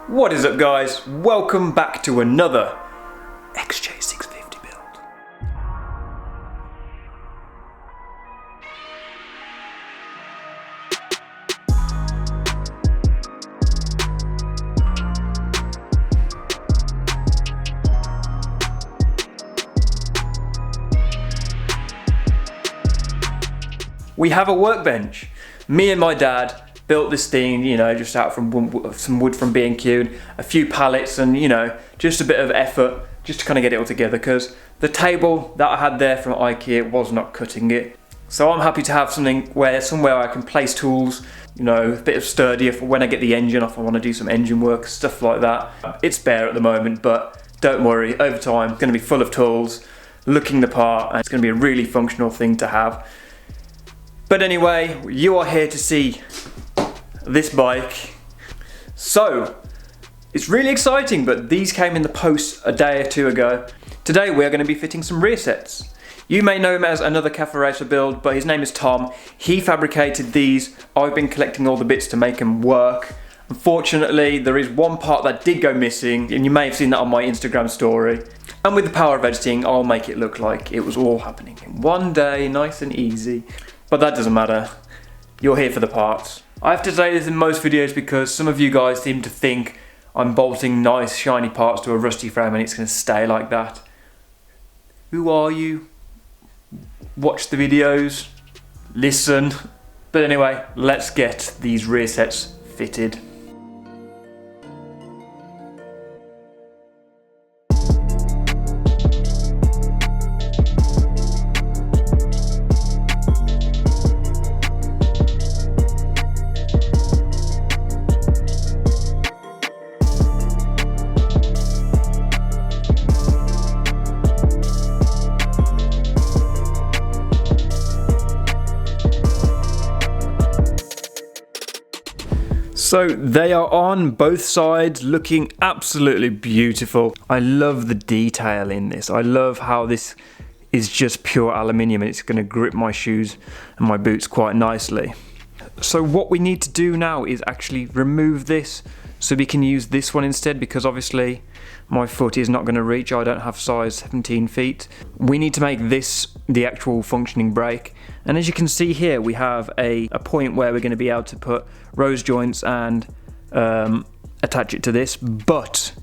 What is up, guys? Welcome back to another XJ650 build. We have a workbench. Me and my dad built this thing, you know, just out from some wood from B&Q, a few pallets, and you know, just a bit of effort just to kind of get it all together, because the table that I had there from IKEA was not cutting it. So I'm happy to have somewhere I can place tools, you know, a bit of sturdier for when I get the engine off. I want to do some engine work, stuff like that. It's bare at the moment, but don't worry, over time it's going to be full of tools, looking the part, and it's going to be a really functional thing to have. But anyway, you are here to see this bike. So, it's really exciting, but these came in the post a day or two ago. Today we're going to be fitting some rear sets. You may know him as another Cafe Racer build, but his name is Tom. He fabricated these. I've been collecting all the bits to make them work. Unfortunately, there is one part that did go missing, and you may have seen that on my Instagram story. And with the power of editing, I'll make it look like it was all happening in one day, nice and easy. But that doesn't matter. You're here for the parts. I have to say this in most videos because some of you guys seem to think I'm bolting nice shiny parts to a rusty frame and it's going to stay like that. Who are you? Watch the videos, listen. But anyway, let's get these rear sets fitted. So they are on both sides, looking absolutely beautiful. I love the detail in this. I love how this is just pure aluminium and it's going to grip my shoes and my boots quite nicely. So what we need to do now is actually remove this so we can use this one instead, because obviously my foot is not going to reach. I don't have size 17 feet. We need to make this the actual functioning brake. And as you can see here, we have a point where we're going to be able to put rose joints and attach it to this. But,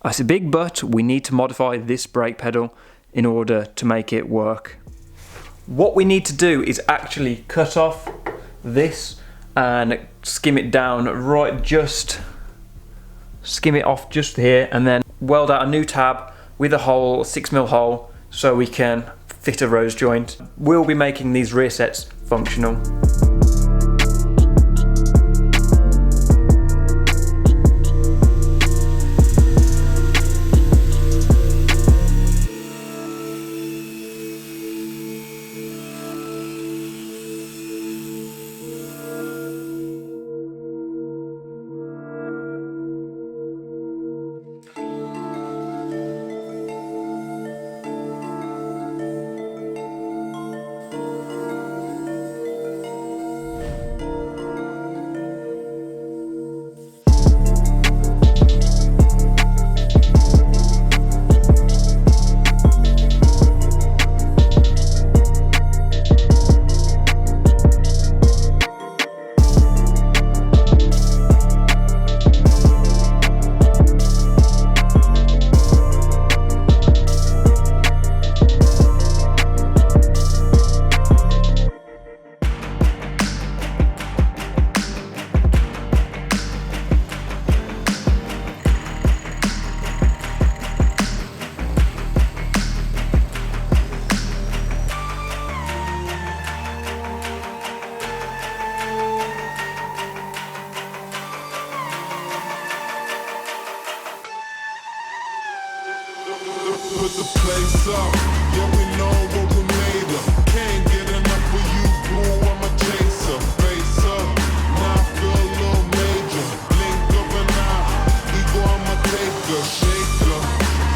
I say big but, we need to modify this brake pedal in order to make it work. What we need to do is actually cut off this and skim it down right, just skim it off just here, and then weld out a new tab with a hole, 6mm hole, so we can fit a rose joint. We'll be making these rear sets functional. Put the place up, yeah, we know what we made of. Can't get enough of you, boo, I'm a chaser. Face up, now I feel a little major. Blink of an eye, ego, I'm a taker. Shaker,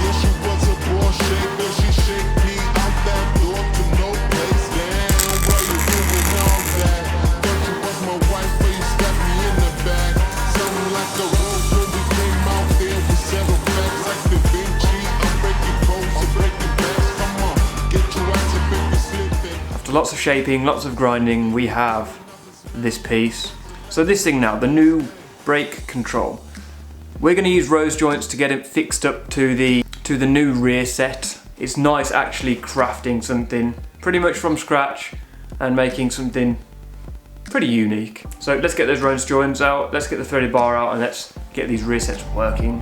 yeah, she was a ball shaker. She shake me out that door to no place. Damn, why you doing all that? Thought you was my wife, but you stabbed me in the back. Something like a rose when we came After lots of shaping, lots of grinding, we have this piece. So this thing now, the new brake control. We're going to use rose joints to get it fixed up to the new rear set. It's nice actually crafting something pretty much from scratch and making something pretty unique. So let's get those rose joints out, let's get the threaded bar out, and let's get these rear sets working.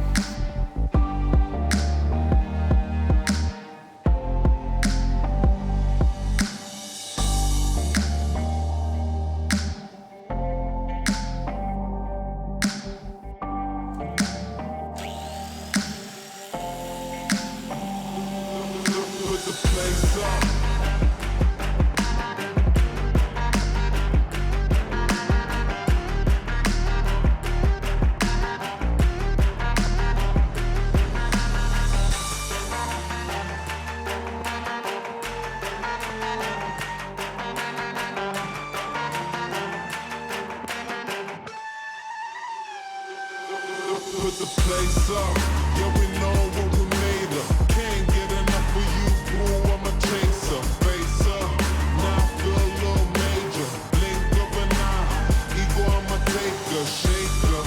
Put the place up, yeah, we know what we made of. Can't get enough of you, boo, I'm a chaser. Face up, now I feel a little major. Blink of an eye, ego, I'm a taker, shaker.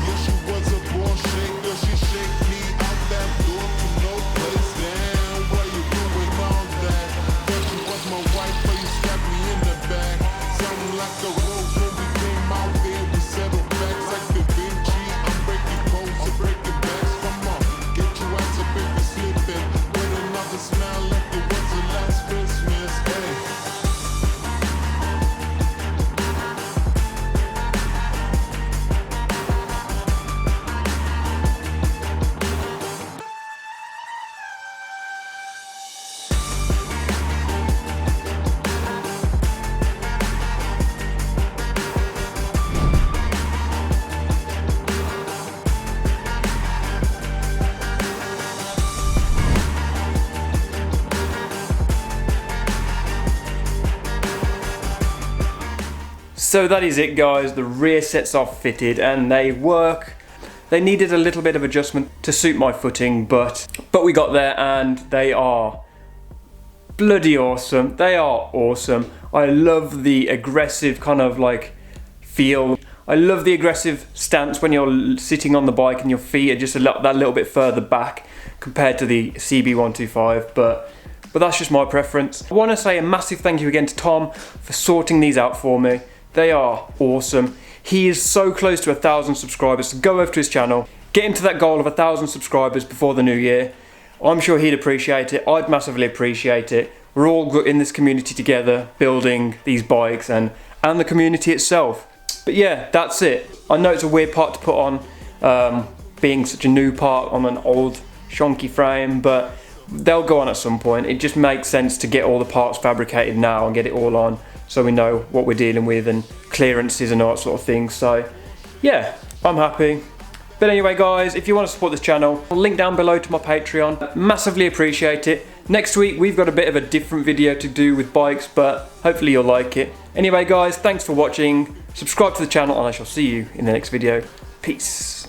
Yeah, she was a ball shaker, she shake me out that door to no place. Damn, why you doing all that? Thought you was my wife, but you stabbed me in the back. Sounding like a rose when we came out there, we settled facts like the Vinci. Break the backs, come on, get your ass up if you're slipping. With another smile like it was the last Christmas, hey. So that is it, guys. The rear sets are fitted and they work. They needed a little bit of adjustment to suit my footing, but we got there and they are bloody awesome. They are awesome. I love the aggressive kind of like feel. I love the aggressive stance when you're sitting on the bike and your feet are just that little bit further back compared to the CB125, but that's just my preference. I want to say a massive thank you again to Tom for sorting these out for me. They are awesome. He is so close to 1,000 subscribers, so go over to his channel, get him to that goal of 1,000 subscribers before the new year. I'm sure he'd appreciate it. I'd massively appreciate it. We're all in this community together, building these bikes and the community itself. But yeah, that's it. I know it's a weird part to put on, being such a new part on an old shonky frame, but they'll go on at some point. It just makes sense to get all the parts fabricated now and get it all on, so we know what we're dealing with and clearances and all that sort of thing. So yeah, I'm happy. But anyway, guys, if you want to support this channel, I'll link down below to my Patreon. Massively appreciate it. Next week we've got a bit of a different video to do with bikes, but hopefully you'll like it. Anyway, guys, thanks for watching. Subscribe to the channel and I shall see you in the next video. Peace.